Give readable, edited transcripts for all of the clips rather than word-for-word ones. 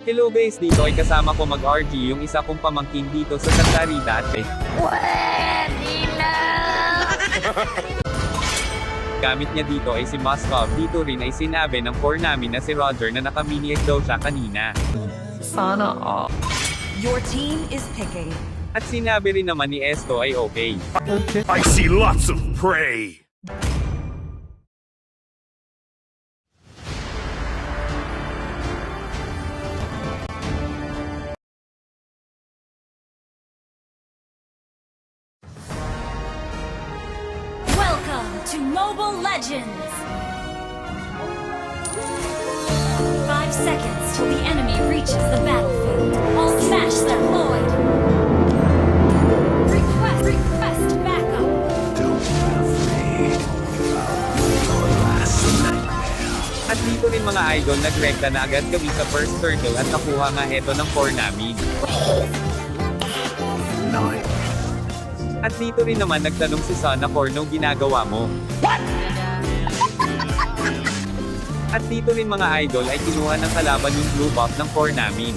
Hello guys, dito ay kasama ko mag-RG yung isa kong pamangkin dito sa Santa Rita at Pwede na! gamit niya dito ay si Moskov. Dito rin ay sinabi ng core namin na si Roger na naka-mini daw siya kanina. Sana all. Your team is picking. At sinabi rin naman ni Esto ay okay. I see lots of prey. Welcome to Mobile Legends! 5 seconds till the enemy reaches the battlefield. I'll smash their void! Request backup! Don't be afraid. Your last nightmare. At dito rin mga idol nagrekta na agad kami sa first circle at nakuha nga heto ng core namin. Nine. At dito rin naman nagtanong si Sana Corno ginagawa mo. At dito rin mga idol ay kinuha ng kalaban yung blue buff ng core namin.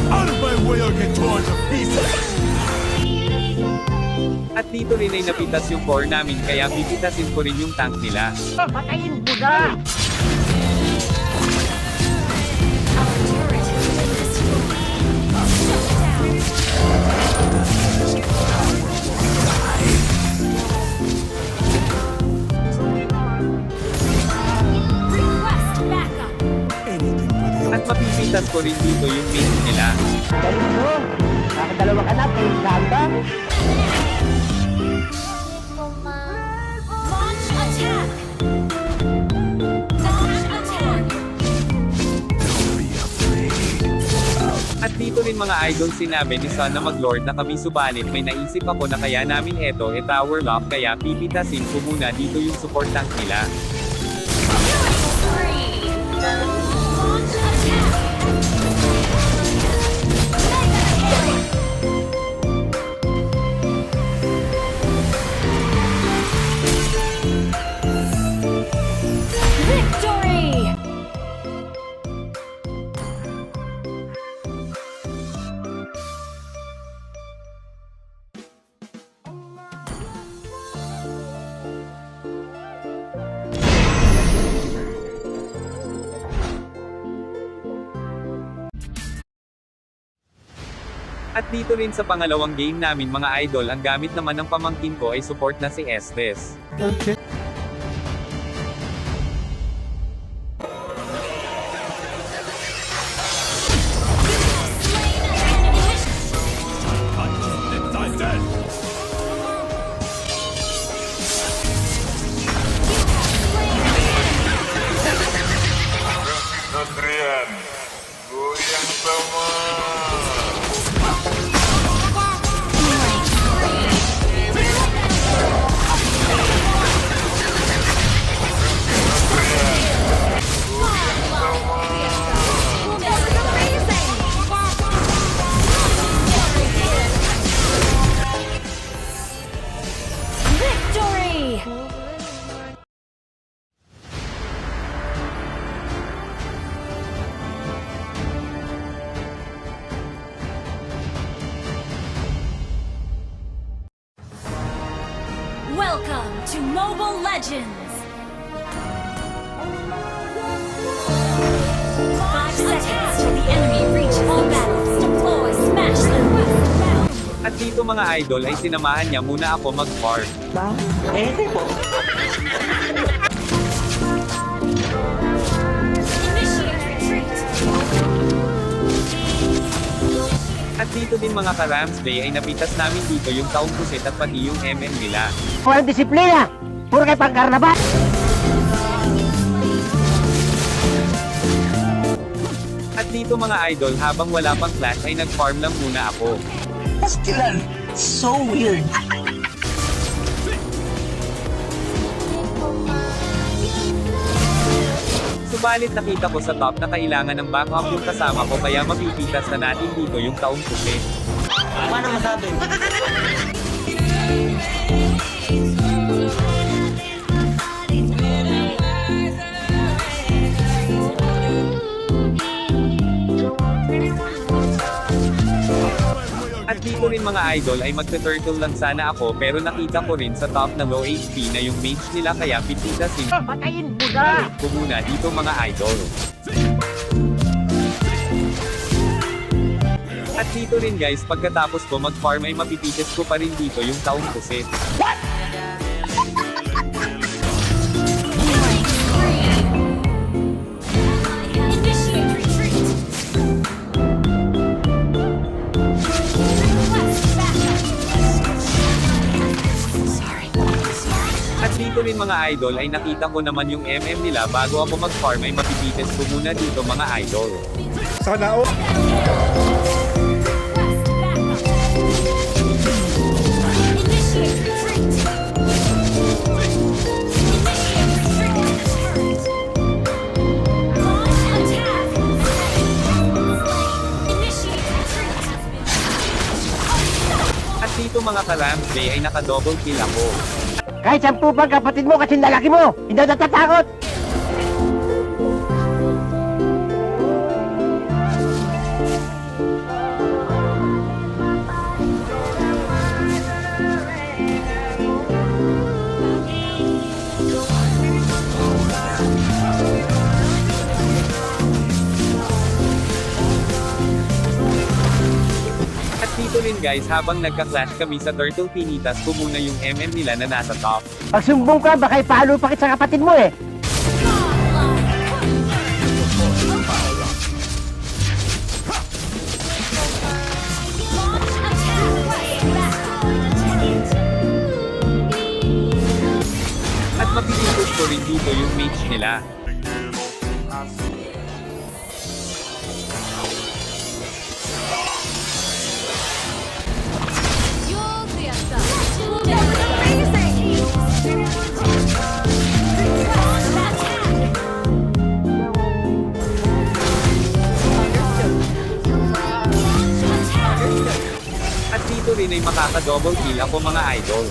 Out of my way or get torn to pieces. At dito rin ay napitas yung core namin kaya pipitasin ko rin yung tank nila. Patayin mo na! Our turret has been destroyed. Shut down. Request backup. Anything for the At mapipitas ko rin dito yung main nila. Galing mo! Nakadalawa ka na, pinsan ba? Launch attack. Launch attack. Don't be afraid. At dito rin mga idol sinabi ni Son na mag-lord na kami subalit may naisip ako na kaya namin eto tower lock kaya pipitasin ko muna dito yung support tank nila. Three. Launch attack. Mega hit. Victory! At dito rin sa pangalawang game namin mga idol ang gamit naman ng pamangkin ko ay support na si Estes. I'm dead. Adrian, goyang sama. Victory! Welcome to Mobile Legends! 5 seconds till the enemy reaches the battles. Deploy, smash them. At dito mga idol ay sinamahan niya muna ako mag-farm. Ba? Pwede po. Initiate retreat. At dito din mga ka-Rams Day ay napitas namin dito yung taong pusit at pati yung MM nila. Walang disiplina! Puro kayo pang-karnaval! At dito mga idol habang wala pang clash ay nag-farm lang muna ako. Still, so weird. So Subalit nakita ko sa top na kailangan ng backup yung kasama ko kaya mapipitas na natin dito yung taong pusi. Paano masabi? At dito rin mga idol ay magte-turtle lang sana ako pero nakita ko rin sa top na low HP na yung mage nila kaya pipitasin Patayin mo na! ko muna dito mga idol. At dito rin guys pagkatapos ko mag-farm ay mapipitas ko pa rin dito yung taong pusit. Initiate retreat. Request backup. At dito rin mga idol ay nakita ko naman yung MM nila bago ako mag-farm ay mapipitas ko muna dito mga idol. Sana all. Request backup. Initiate retreat. Initiate retreat on the turret. Launch attack. Initiate retreat has been. At dito mga ka-Ramsey ay naka-double kill ako. Kahit 10 pang kapatid mo kasi lalaki mo, hindi na natatakot! At dito rin guys habang nagka-clash kami sa turtle pinitas ko muna yung MM nila na nasa top. Pag sumbong ka, baka ipalo pa kita sa kapatid mo eh! At mapipitas ko rin dito yung mage nila. At dito rin ay makaka-double kill ako mga idol.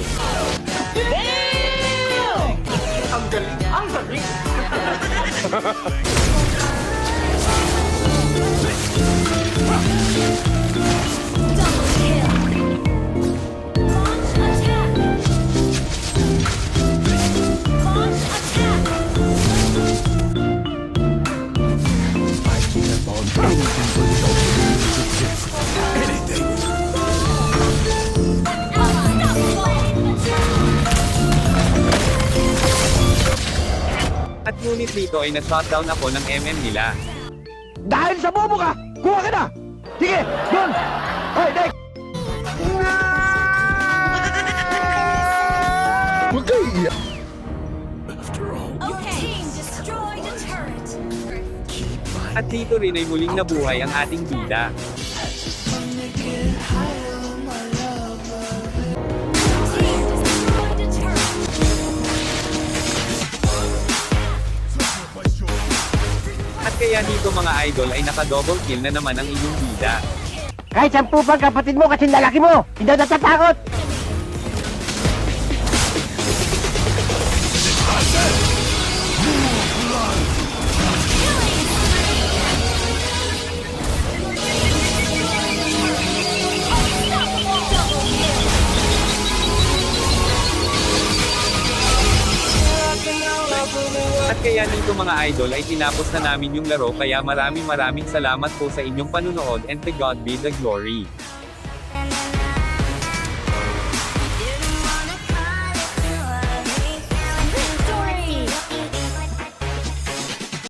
At ngunit dito ay na-shutdown ako ng MM nila. Dahil sa bobo ka, kuha ka na! Sige, doon! Hoy, Dek! Huwag kayo iiyak. Your team destroyed a turret. At dito rin ay muling nabuhay ang ating bida. Team destroyed a turret. At kaya dito mga idol ay naka-double kill na naman ang inyong bida. Kahit 10 pang kapatid mo kasi lalaki mo, hindi na natatakot! At kaya dito mga idol ay tinapos na namin yung laro kaya maraming salamat po sa inyong panunood and to God be the glory.